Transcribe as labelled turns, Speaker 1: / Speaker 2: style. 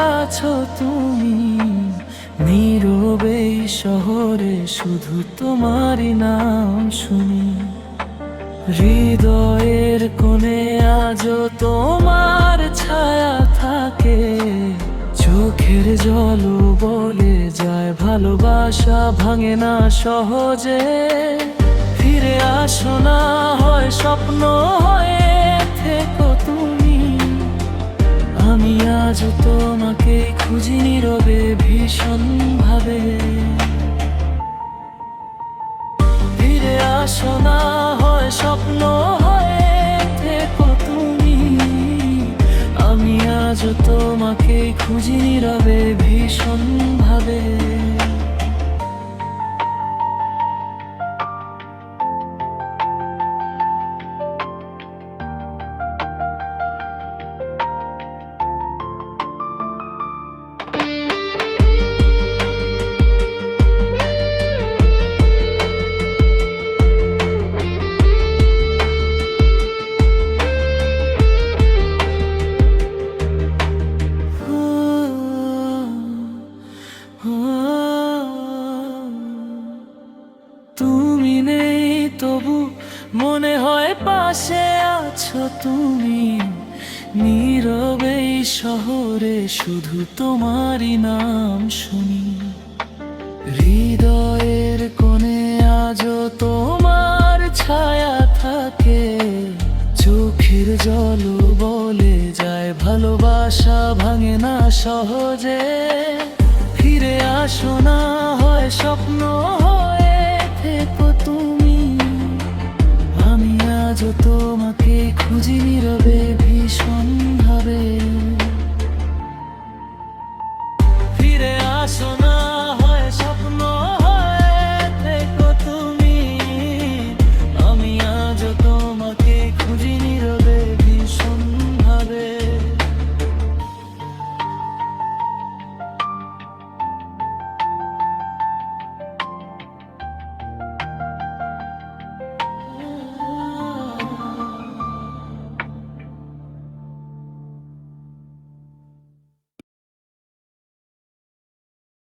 Speaker 1: আছো তুমি, নীরবে শহরে শুধু তোমারই নাম শুনি। হৃদয়ের কোণে আজও তোমার ছায়া থাকে, চোখের জল বলে যায় ভালোবাসা ভাঙে না সহজে। ফিরে আসো না হয় স্বপ্ন হয়ে থেকো তুমি, আমি আজও তোমাকে খুঁজি নীরবে ভীষণ ভাবে। ফিরে আসো না হয় স্বপ্ন হয়ে থেকো তুমি, আমি আজও তোমাকে খুঁজি নীরবে ভীষণ ভাবে। তুমি নেই তবু মনে হয় পাশে আছো তুমি, নীরবে শহরে শুধু তোমারই নাম শুনি। হৃদয়ের কোণে আজও তোমার ছায়া থাকে, চোখের জল বলে যায় ভালোবাসা ভাঙে না সহজে। ফিরে আসো না হয় স্বপ্ন হয়ে থেকো তুমি, আমি আজও তোমাকে খুঁজি নীরবে।